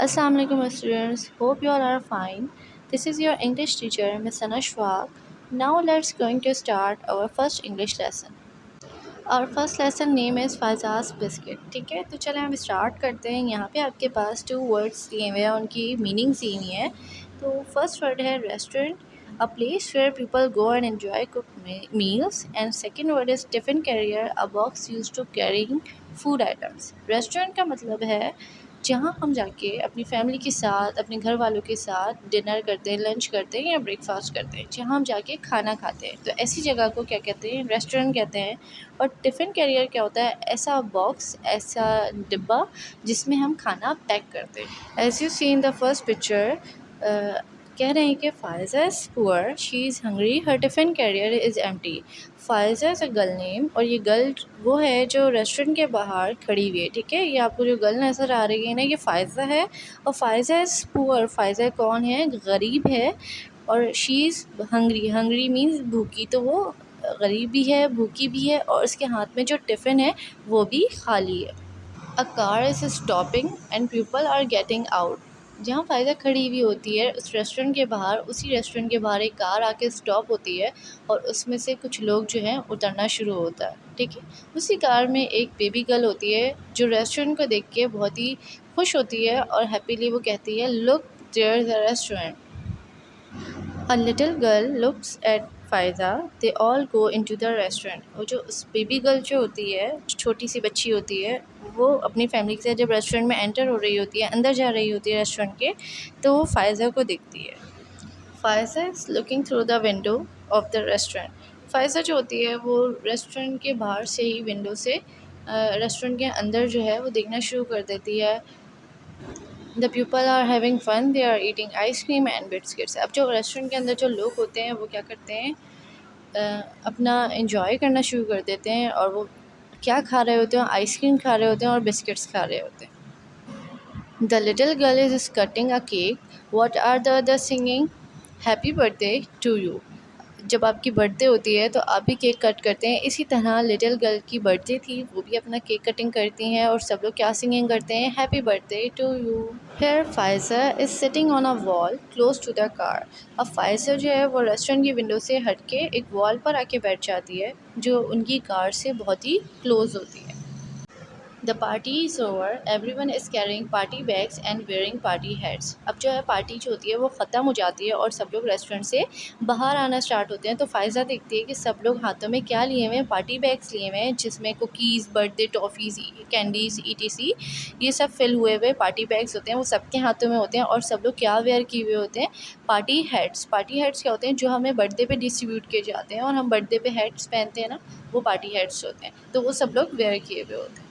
Assalamu alaikum students. Hope you all are fine. This is your English teacher Miss Anashwag. Now let's going to start our first English lesson. Our first lesson name is Faiza's Biscuit. ठीक है, तो चलें हम start करते हैं। यहाँ पे आपके पास 2 वर्ड्स दिए हुए हैं, उनकी मीनिंग्स दी हुई हैं। तो फर्स्ट वर्ड है restaurant, a place where people go and enjoy cook meals, and second word is tiffin carrier, a box used to carrying food items. Restaurant का मतलब है जहाँ हम जाके अपनी फैमिली के साथ, अपने घर वालों के साथ डिनर करते हैं, लंच करते हैं या ब्रेकफास्ट करते हैं, जहाँ हम जाके खाना खाते हैं, तो ऐसी जगह को क्या कहते हैं? रेस्टोरेंट कहते हैं। और टिफ़िन कैरियर क्या होता है? ऐसा बॉक्स, ऐसा डिब्बा जिसमें हम खाना पैक करते हैं। As you see in the first picture, कह रहे हैं कि Faiza is poor, she is hungry, her tiffin carrier is empty. Faiza is a girl name, और ये गर्ल वो है जो रेस्टोरेंट के बाहर खड़ी हुई है। ठीक है, ये आपको जो गर्ल नज़र आ रही है ना, ये फ़ायज़ा है। और फ़ायज़ा इज़ पुअर, फ़ायज़ा कौन है? गरीब है। और she is hungry, hungry means भूखी, तो वो गरीब भी है, भूखी भी है, और उसके हाथ में जो टिफ़िन है वो भी खाली है। A car is stopping and people are getting out. जहाँ फ़ायदा खड़ी हुई होती है उस रेस्टोरेंट के बाहर, उसी रेस्टोरेंट के बाहर एक कार आके स्टॉप होती है और उसमें से कुछ लोग जो हैं उतरना शुरू होता है। ठीक है, उसी कार में एक बेबी गर्ल होती है जो रेस्टोरेंट को देख के बहुत ही खुश होती है और हैप्पीली वो कहती है, look there the restaurant. A little girl looks at Faiza, they all go into the restaurant। और जो उस बेबी गर्ल जो होती है, छोटी सी बच्ची होती है, वो अपनी फैमिली के साथ जब रेस्टोरेंट में एंटर हो रही होती है, अंदर जा रही होती है रेस्टोरेंट के, तो वो फ़ायज़ा को देखती है। Faiza is looking through the window of the restaurant. Faiza जो होती है वो रेस्टोरेंट के बाहर से ही विंडो से रेस्टोरेंट के अंदर जो है वो देखना शुरू कर देती है। The people are having fun, they are eating ice cream and biscuits. अब जो रेस्टोरेंट के अंदर जो लोग होते हैं वो क्या करते हैं? अपना एंजॉय करना शुरू कर देते हैं, और वो क्या खा रहे होते हैं? आइसक्रीम खा रहे होते हैं और बिस्किट्स खा रहे होते हैं। The little girl is cutting a cake, what are the other singing? Happy birthday to you. जब आपकी बर्थडे होती है तो आप भी केक कट करते हैं, इसी तरह लिटिल गर्ल की बर्थडे थी, वो भी अपना केक कटिंग करती हैं, और सब लोग क्या सिंगिंग करते हैं? Happy birthday to you. Here Pfizer is sitting on a wall close to the car। अब Pfizer जो है वो रेस्टोरेंट की विंडो से हट के एक वॉल पर आके बैठ जाती है जो उनकी कार से बहुत ही क्लोज होती है। The party is over, every one is carrying party bags and wearing party heads. अब जो है पार्टी जो होती है वो ख़त्म हो जाती है और सब लोग रेस्टोरेंट से बाहर आना स्टार्ट होते हैं। तो फ़ायज़ा देखती है कि सब लोग हाथों में क्या लिए हुए हैं? पार्टी बैग्स लिए हुए हैं, जिसमें cookies, birthday toffees, candies, etc, ये सब फिल हुए हुए पार्टी बैग्स होते हैं, वो सबके हाथों में होते हैं। और सब लोग क्या वेयर किए हुए होते हैं? Party heads. पार्टी हेड्स क्या होते हैं? जो हमें बर्थडे पे डिस्ट्रीब्यूट किए जाते हैं, और हम बर्थडे पे हेड्स पहनते हैं ना, वो पार्टी हेड्स होते हैं। तो वो सब लोग वेयर किए हुए होते हैं।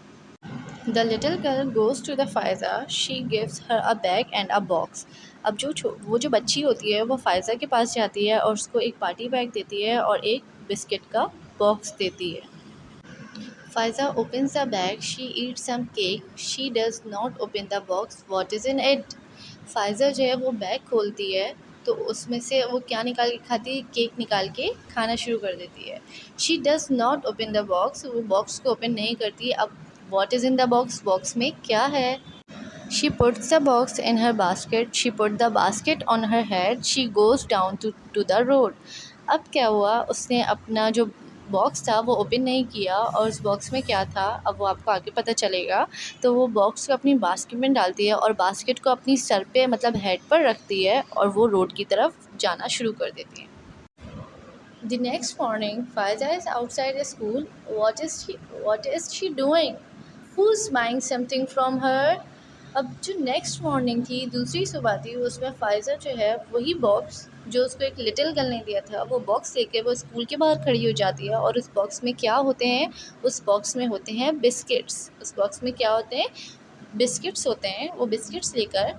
The little girl goes to the Faiza, she gives her a bag and a box। अब वो जो बच्ची होती है वो फ़ायज़ा के पास जाती है और उसको एक पार्टी बैग देती है और एक बिस्किट का बॉक्स देती है। Faiza opens the bag, she eats some cake, she does not open the box, what is in it? Faiza जो है वो बैग खोलती है तो उसमें से वो क्या निकाल के खाती है? केक निकाल के खाना शुरू कर देती है। She does not open the box, वो बॉक्स को ओपन नहीं करती। अब what is in the box? Box में क्या है? She puts the box in her basket, she put the basket on her head, she goes down to the road. अब क्या हुआ? उसने अपना जो बॉक्स था वो ओपन नहीं किया, और उस बॉक्स में क्या था अब वो आपको आगे पता चलेगा। तो वो बॉक्स को अपनी बास्केट में डालती है और बास्केट को अपनी सर पे मतलब हेड पर रखती है, और वो रोड की तरफ जाना शुरू कर देती है। The next morning Faiza is outside school, what is she doing? Who is buying something from her? अब जो नेक्स्ट मॉर्निंग थी, दूसरी सुबह थी, उसमें फ़ायज़ा जो है वही बॉक्स जो उसको एक लिटिल गर्ल ने दिया था, वो बॉक्स लेके वो स्कूल के बाहर खड़ी हो जाती है। और उस बॉक्स में क्या होते हैं? उस बॉक्स में होते हैं बिस्किट्स। उस बॉक्स में क्या होते हैं? बिस्किट्स होते हैं। वो बिस्किट्स लेकर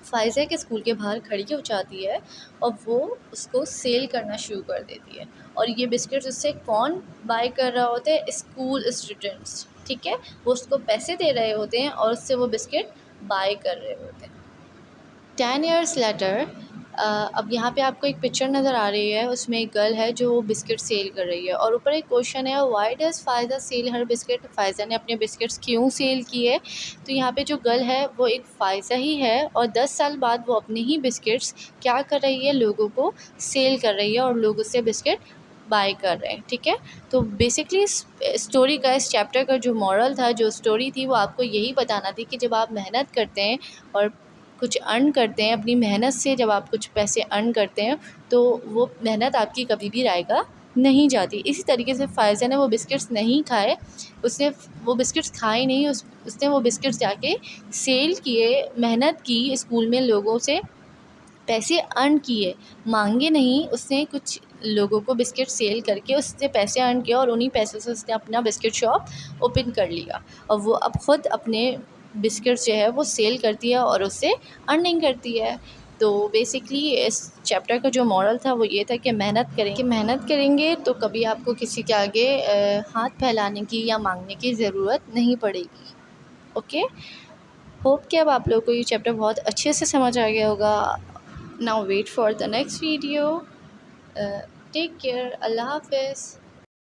फ़ायज़ा के स्कूल के बाहर खड़ी हो जाती है और वो उसको सेल करना शुरू कर देती है। और ये बिस्किट्स उससे कौन बाय कर रहा होता है? School students. ठीक है, वो उसको पैसे दे रहे होते हैं और उससे वो बिस्किट बाय कर रहे होते हैं। 10 years later, अब यहाँ पे आपको एक पिक्चर नज़र आ रही है, उसमें एक गर्ल है जो बिस्किट सेल कर रही है और ऊपर एक क्वेश्चन है, why does Faiza sell her biscuit. Faiza ने अपने बिस्किट्स क्यों सेल किए। तो यहाँ पे जो गर्ल है वो एक फ़ायज़ा ही है और 10 साल बाद वो अपने ही बिस्किट्स क्या कर रही है, लोगों को सेल कर रही है और लोग उससे बिस्किट बाय कर रहे हैं। ठीक है, तो बेसिकली इस स्टोरी का, इस चैप्टर का जो मॉरल था, जो स्टोरी थी, वो आपको यही बताना थी कि जब आप मेहनत करते हैं और कुछ अर्न करते हैं, अपनी मेहनत से जब आप कुछ पैसे अर्न करते हैं तो वो मेहनत आपकी कभी भी रायगा नहीं जाती। इसी तरीके से फ़ायज़ा ने वो बिस्किट्स नहीं खाए, उसने वो बिस्किट्स खाए नहीं, उसने वो बिस्किट्स जाके सेल किए, मेहनत की, स्कूल में लोगों से पैसे अर्न किए, मांगे नहीं। उसने कुछ लोगों को बिस्किट सेल करके उससे पैसे अर्न किया और उन्हीं पैसों से उसने अपना बिस्किट शॉप ओपन कर लिया और वो अब ख़ुद अपने बिस्किट्स जो है वो सेल करती है और उससे अर्निंग करती है। तो बेसिकली इस चैप्टर का जो मॉरल था वो ये था कि मेहनत करेंगे तो कभी आपको किसी के आगे हाथ फैलाने की या मांगने की ज़रूरत नहीं पड़ेगी। ओके, होप कि अब आप लोगों को ये चैप्टर बहुत अच्छे से समझ आ गया होगा। Now wait for the next video. Take care, अल्लाह हाफ़िज़।